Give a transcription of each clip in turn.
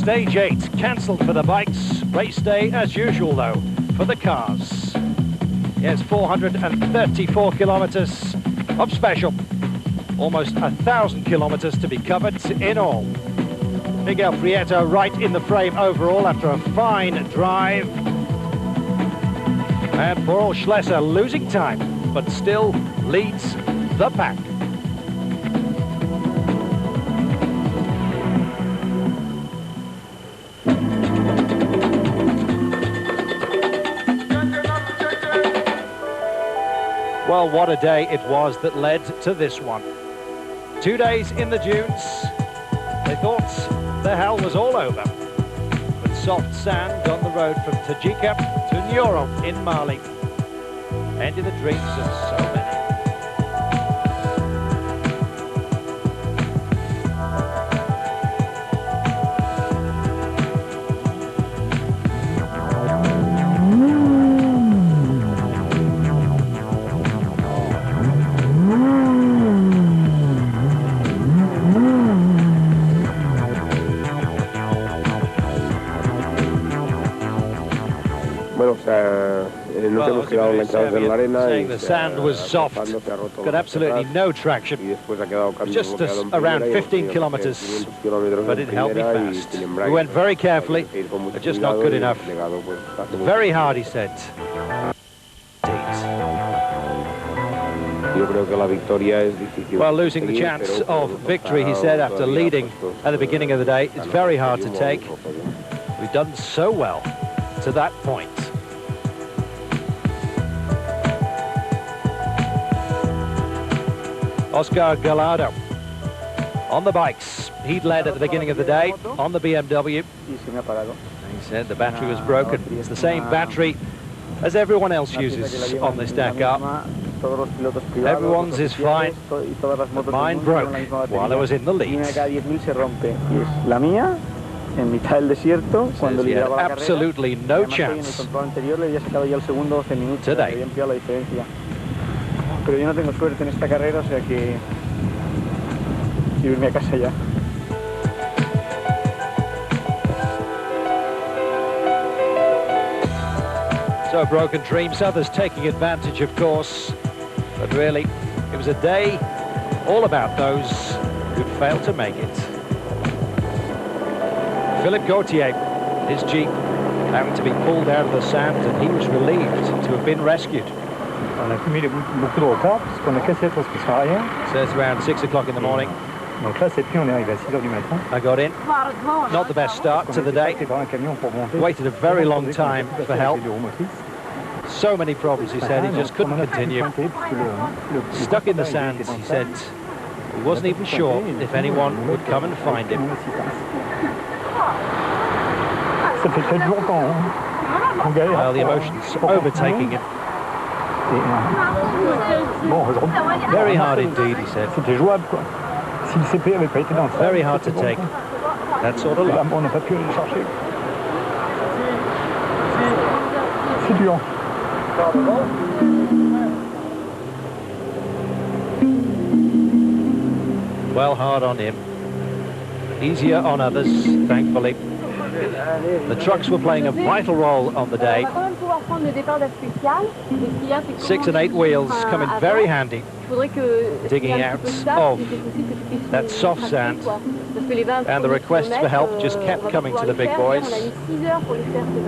Stage 8 cancelled for the bikes. Race day as usual though for the cars. Yes, 434 kilometers of special. Almost 1,000 kilometers to be covered in all. Miguel Prieto right in the frame overall after a fine drive. And Boral Schlesser losing time, but still leads the pack. Well, what a day it was that led to this one. 2 days in the dunes. They thought the hell was all over. But soft sand on the road from Tajika to Nyoro in Mali ended the dreams of so many. Saying the sand was soft, got absolutely no traction, just around 15 kilometers, but it held me fast. We went very carefully, but just not good enough. Very hard, he said. Well, losing the chance of victory, he said, after leading at the beginning of the day, it's very hard to take. We've done so well to that point. Oscar Gallardo on the bikes. He'd led at the beginning of the day on the BMW. He said the battery was broken. It's the same battery as everyone else uses on this Dakar. Everyone's is fine, but mine broke while I was in the lead. Says he had absolutely no chance today. Pero yo no tengo suerte en esta carrera, o sea que irme a casa ya. So broken dreams, others taking advantage, of course, but really it was a day all about those who'd failed to make it. Philippe Gautier, his Jeep, having to be pulled out of the sand, and he was relieved to have been rescued. On a mis beaucoup de retard parce qu'on a cassé la transmission arrière. So it's around 6 o'clock in the morning. Donc là, cette nuit, on est arrivé à 6 heures du matin. I got in. Not the best start to the day. Waited a very long time for help. So many problems, he said, he just couldn't continue. Stuck in the sand, he said. He wasn't even sure if anyone would come and find him. Well, the emotions overtaking him. Very hard indeed, he said. Very hard to take that sort of luck. Well, hard on him. Easier on others, thankfully. The trucks were playing a vital role on the day. 6 and 8 wheels come in very handy, digging out of that soft sand, and the requests for help just kept coming to the big boys,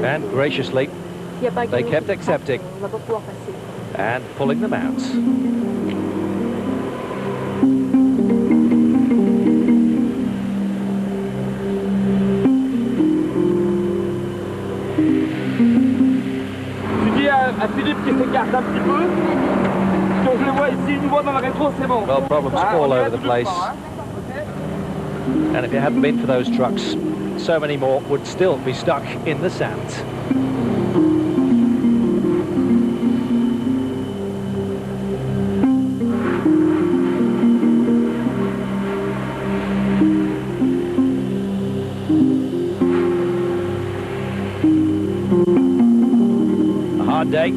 and graciously they kept accepting and pulling them out. À Philippe qui s'écarte un petit peu. Quand je le vois ici, une voie dans le rétro, c'est bon. Well, problems all over the place. And if it hadn't been for those trucks, so many more would still be stuck in the sand. Hard day,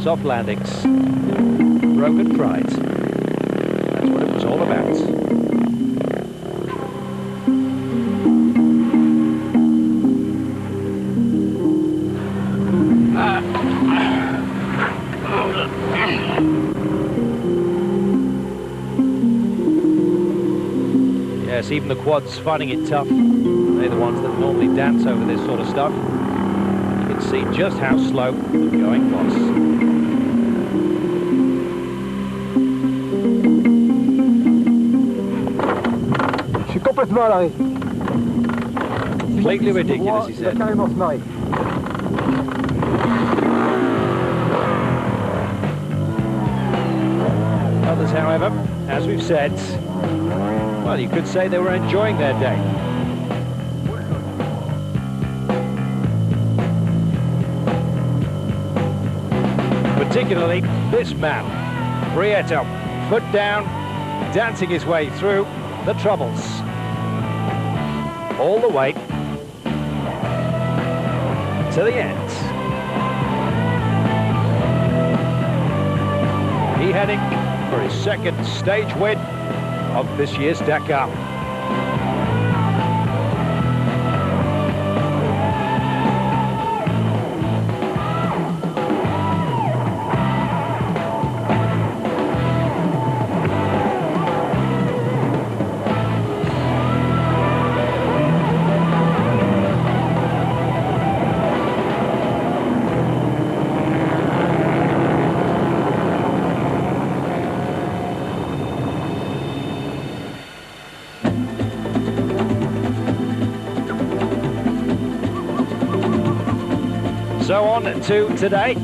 soft landings, broken pride. That's what it was all about. Yes, even the quads finding it tough. They're the ones that normally dance over this sort of stuff. You can see just how slow the going was. Je suis complètement à l'arrêt. Completely ridiculous, he Il va said. carrément se marrer. Others, however, as we've said, well, you could say they were enjoying their day. Particularly this man, Prieto, foot down, dancing his way through the troubles. All the way to the end. He heading for his second stage win of this year's Dakar. So on to today.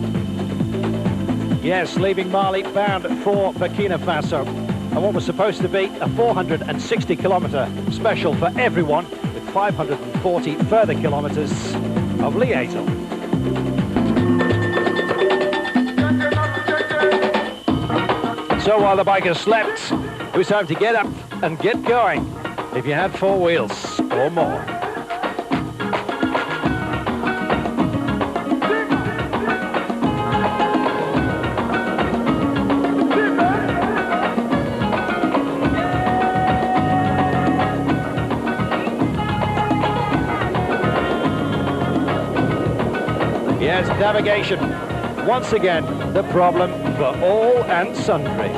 Yes, leaving Mali bound for Burkina Faso. And what was supposed to be a 460-kilometre special for everyone, with 540 further kilometres of liaison. So while the bikers slept, it was time to get up and get going if you had 4 wheels or more. Yes, navigation, once again, the problem for all and sundry.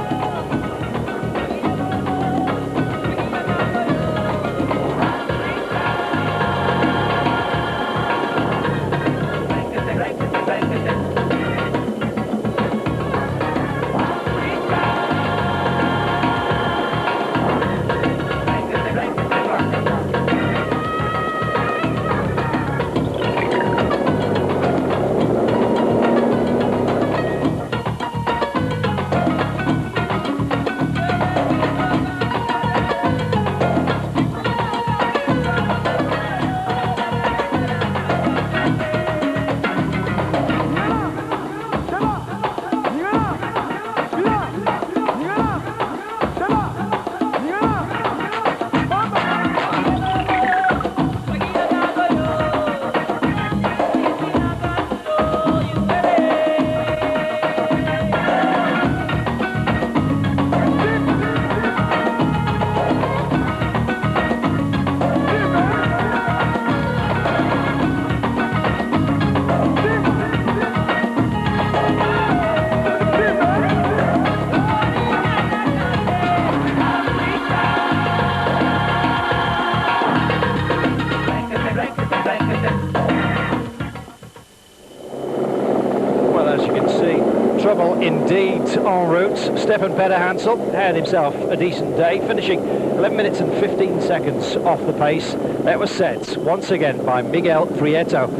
Trouble indeed en route. Stefan Pederhansel had himself a decent day, finishing 11 minutes and 15 seconds off the pace. That was set once again by Miguel Prieto.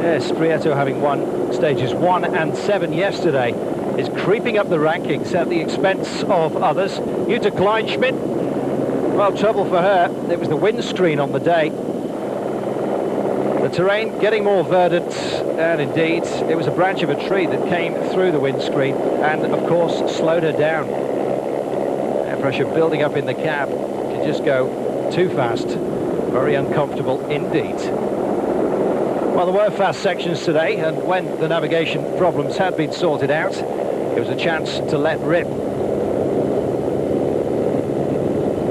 Yes, Prieto, having won stages 1 and 7 yesterday, is creeping up the rankings at the expense of others. Jutta Kleinschmidt, well, trouble for her. It was the windscreen on the day. The terrain getting more verdant, and indeed it was a branch of a tree that came through the windscreen and of course slowed her down. Air pressure building up in the cab. She just go too fast. Very uncomfortable indeed. Well, there were fast sections today, and when the navigation problems had been sorted out, it was a chance to let rip.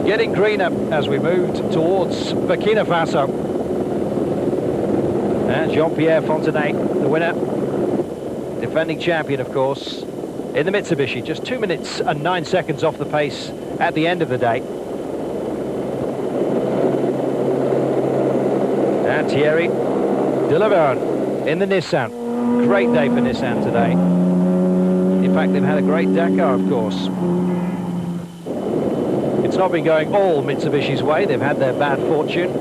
Getting greener as we moved towards Burkina Faso. And Jean-Pierre Fontenay, the winner, defending champion, of course, in the Mitsubishi. Just 2 minutes and 9 seconds off the pace at the end of the day. And Thierry Delaverne in the Nissan. Great day for Nissan today. In fact, they've had a great Dakar, of course. It's not been going all Mitsubishi's way. They've had their bad fortune,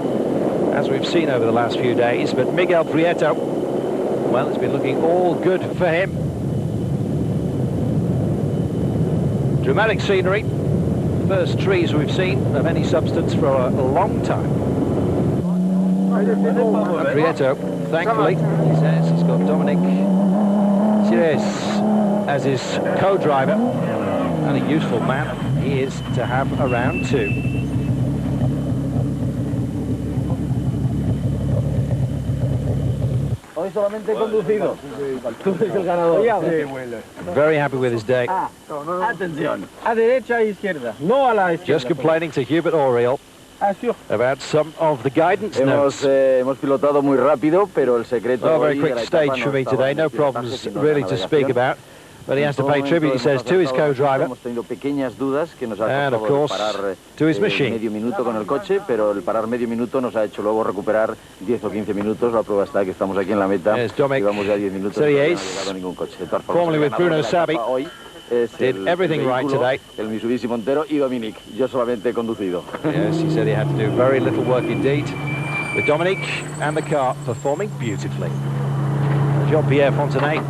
as we've seen over the last few days. But Miguel Prieto, well, it's been looking all good for him. Dramatic scenery. First trees we've seen of any substance for a long time. And Prieto, thankfully, he says he's got Dominic Thierry as his co-driver, and a useful man he is to have around too. Very happy with his day. Atención. A derecha e izquierda. No a la izquierda. Just complaining to Hubert Oriel about some of the guidance notes. Hemos pilotado muy rápido, pero el secreto. Oh, very quick stage for me today. No problems really to speak about. But he has to pay tribute, he says, to his co-driver and, of course, to his machine. Medio minuto con el coche, pero el parar medio minuto nos ha hecho luego recuperar 10 o 15 minutos. La prueba está que estamos aquí en la meta. Llevamos ya 10 minutos. Formerly with Bruno Sabi, did everything right today. El Mitsubishi Montero y Dominic. Yo solamente he conducido. Yes, he said he had to do very little work indeed. With Dominic and the car performing beautifully. Jean-Pierre Fontenay.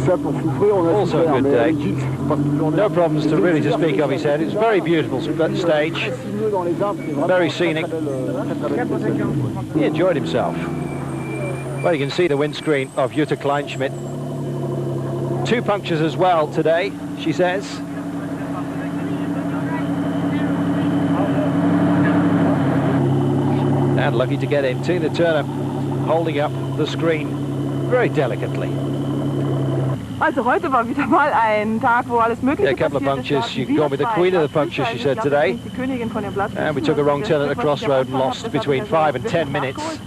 Also a good day. No problems to really to speak of, he said. It's a very beautiful stage. Very scenic. He enjoyed himself. Well, you can see the windscreen of Jutta Kleinschmidt. 2 punctures as well today, she says. And lucky to get in. Tina Turner holding up the screen very delicately. Also heute war wieder mal ein Tag, wo alles Mögliche a couple of punctures. You got me the queen of the punctures, she said today. And we took a wrong turn at the crossroad and lost between 5 and 10 minutes.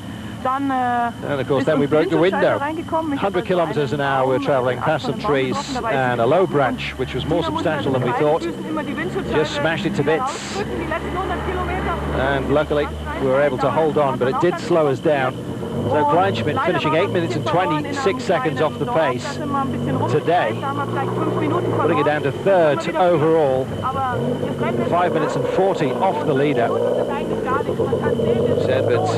And of course then we broke the window. 100 kilometers an hour we were traveling past some trees and a low branch, which was more substantial than we thought. Just smashed it to bits. And luckily we were able to hold on, but it did slow us down. So Kleinschmidt finishing 8 minutes and 26 seconds off the pace today, putting it down to 3rd overall, 5 minutes and 40 off the leader. Said, but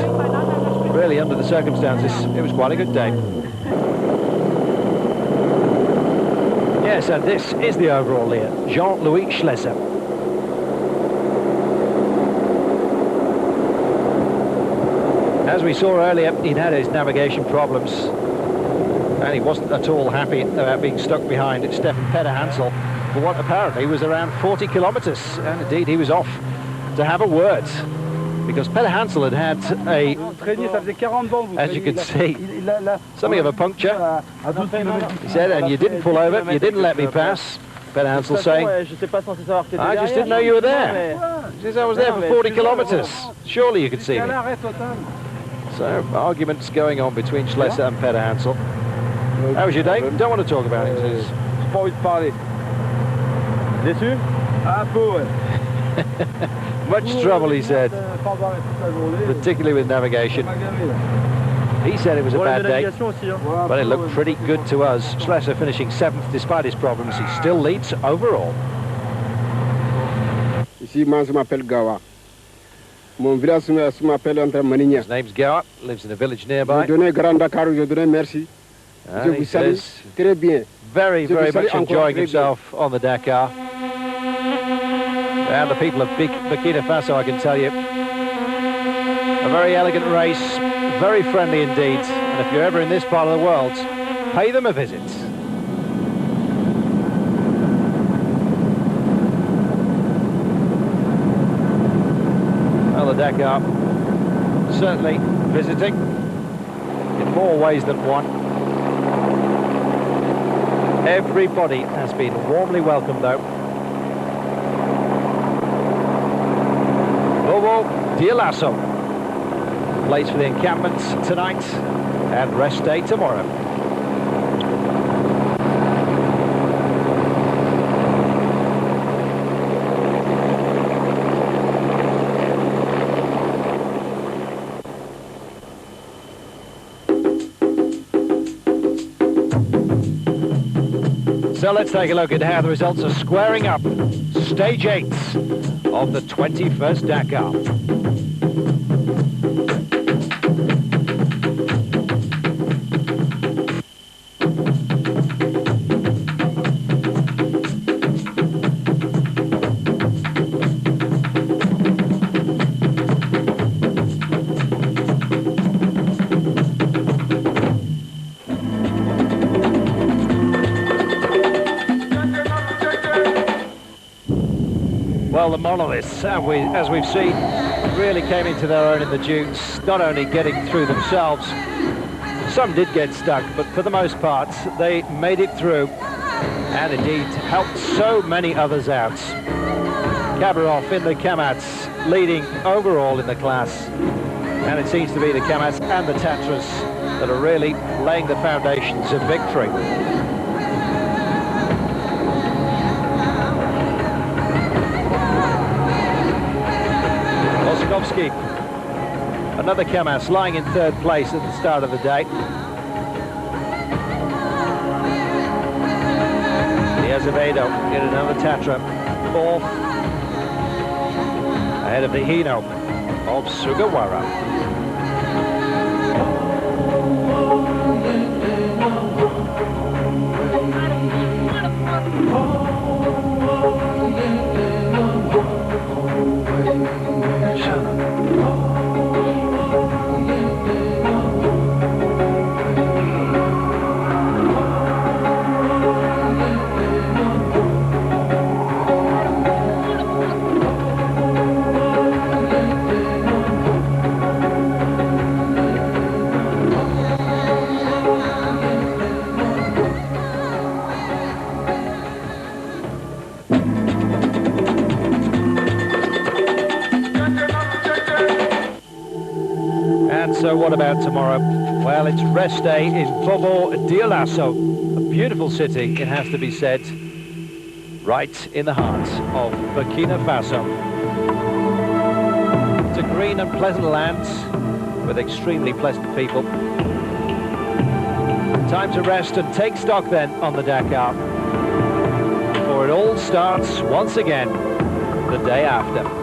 really under the circumstances, it was quite a good day. Yes, and this is the overall leader, Jean-Louis Schlesser. As we saw earlier, he'd had his navigation problems and he wasn't at all happy about being stuck behind Stefan Peter-Hansel for what apparently was around 40 kilometers. And indeed, he was off to have a word because Peter-Hansel had had a, as you can see, something of a puncture. He said, and you didn't pull over, you didn't let me pass. Peter-Hansel saying, I just didn't know you were there. He says, I was there for 40 kilometers. Surely you could see me. So, arguments going on between Schlesser and Peter-Hansel. How was your day? Don't want to talk about it. He says, Déçu? Ah, peu, much trouble, he said, particularly with navigation. He said it was a bad day, but it looked pretty good to us. Schlesser finishing 7th despite his problems. He still leads overall. Ici, moi, je m'appelle Gawa. Mon village m'appelle entre Manigna. His name's Gawa, lives in a village nearby. Je donne Grand Dakar, je donne merci. Je vous salue très bien. Very much enjoying himself on the Dakar. And the people of Burkina Faso, I can tell you, a very elegant race, very friendly indeed. And if you're ever in this part of the world, pay them a visit. Well, the Dakar, certainly visiting in more ways than one. Everybody has been warmly welcomed, though. Bobo Dialasso plays for the encampment tonight and rest day tomorrow. So let's take a look at how the results are squaring up. Stage 8 of the 21st Dakar. Well, the monoliths, as we've seen, really came into their own in the dunes, not only getting through themselves. Some did get stuck, but for the most part, they made it through and indeed helped so many others out. Kabarov in the Kamats, leading overall in the class. And it seems to be the Kamats and the Tatras that are really laying the foundations of victory. Another Kamats lying in third place at the start of the day. The Azevedo in another Tatra, fourth, ahead of the Hino of Sugawara. So what about tomorrow? Well, it's rest day in Bobo Dioulasso, a beautiful city, it has to be said, right in the heart of Burkina Faso. It's a green and pleasant land with extremely pleasant people. Time to rest and take stock then on the Dakar, for it all starts once again the day after.